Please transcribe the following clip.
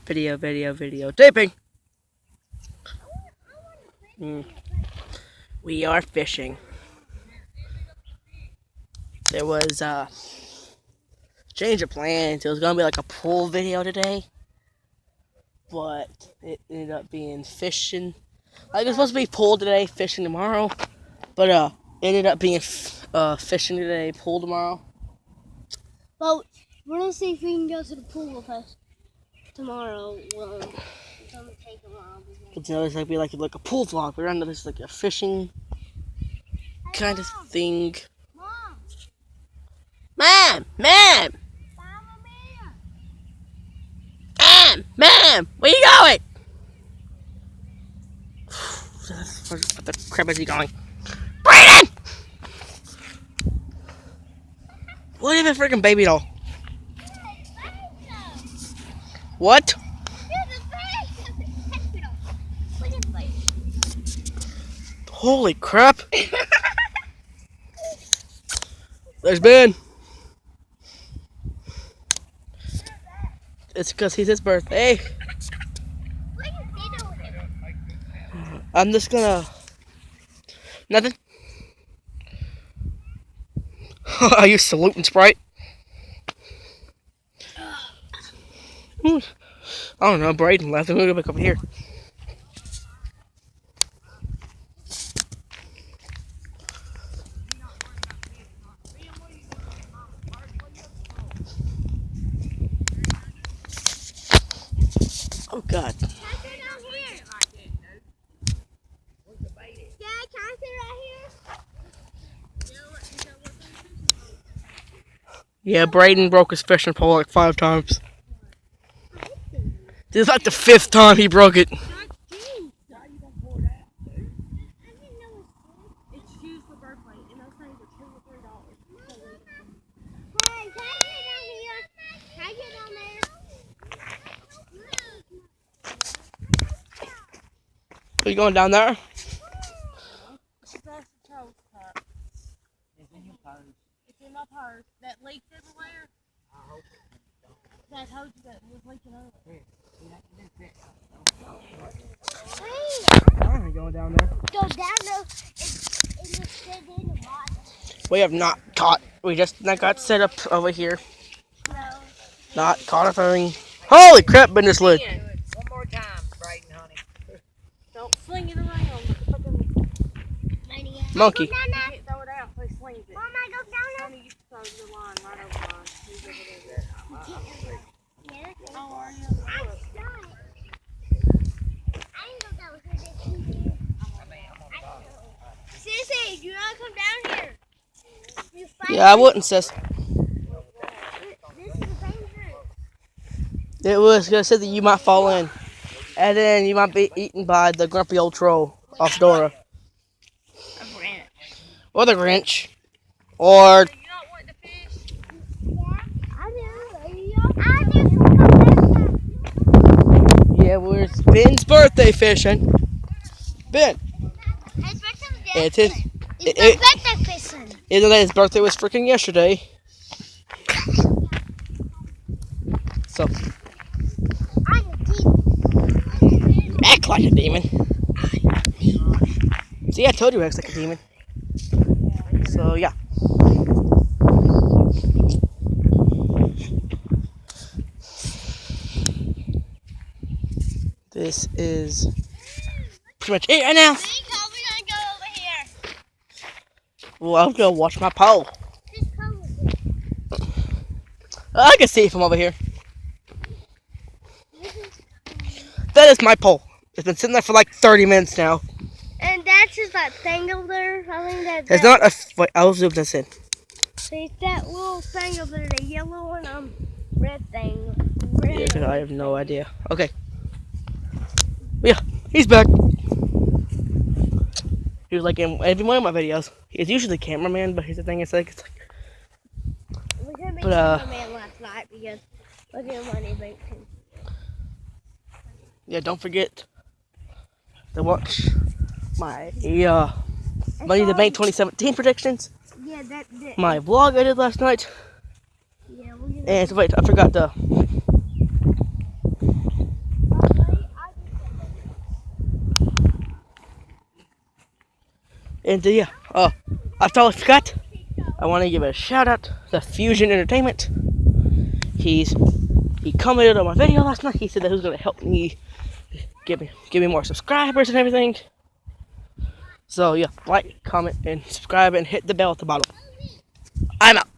Video taping. We are fishing. There was change of plans. It was gonna be like a pool video today, but it ended up being fishing. Like it was supposed to be pool today, fishing tomorrow, but it ended up being fishing today, pool tomorrow. Well, we're gonna see if we can go to the pool with us tomorrow. It's gonna take a while. It's gonna be like a pool vlog. We're under this like a fishing kind of thing. Mom, where you going? What the crap is he going? Brayden! What is a freaking baby doll? What? Holy crap! There's Ben. It's because he's his birthday. I'm just gonna... Nothing? Are you saluting Sprite? I don't know, Brayden left. I'm gonna go back over here. Oh God. Yeah, Brayden broke his fishing pole like 5 times. This is like the 5th time he broke it. Are you going down there? It's in my purse. That leaks everywhere. That hose that was leaking over. I'm going down there. Go down there and just sit in the water. We have not caught. We just got set up over here. No. Not caught a thing. Holy crap! Been this lid. One more time, Brayden, honey. Don't sling it around. Monkey. Throw it out. So he slings it. Mom, I go down there. Honey, you throw the line right over mine. He's over there. How are you? I'm stuck. I ain't gonna go through this. Sissy, do you want to come down here? Yeah, I wouldn't, sis. This is dangerous. It was gonna say that you might fall in, and then you might be eaten by the grumpy old troll off Dora, or the Grinch, or You don't want the fish? yeah, we're Ben's birthday fishing. Ben, it's his. birthday fishing. Even though his birthday was freaking yesterday. So act like a demon. See, I told you he acts like a demon. So yeah. This is pretty much it right now. We're gonna go over here. Well, I'm gonna watch my pole. I can see it from over here. That is my pole. It's been sitting there for like 30 minutes now. And that's just that thing over there. I think that. It's not a. Wait, I'll zoom this in. There's that little thing over there, the yellow and red thing. Red. Yeah, 'cause I have no idea. Okay. Yeah, he's back. He was like in every one of my videos. He's usually the cameraman, but here's the thing: it's like We couldn't be But, cameraman last night because look at money banking. yeah, don't forget to watch my Money in the Bank 2017 predictions. Yeah, that. My vlog I did last night. Yeah, we're gonna. And wait, I forgot to And yeah, I totally forgot. I want to give a shout out to Fusion Entertainment. He commented on my video last night. He said that he was gonna help me give me more subscribers and everything. So yeah, like, comment, and subscribe, and hit the bell at the bottom. I'm out.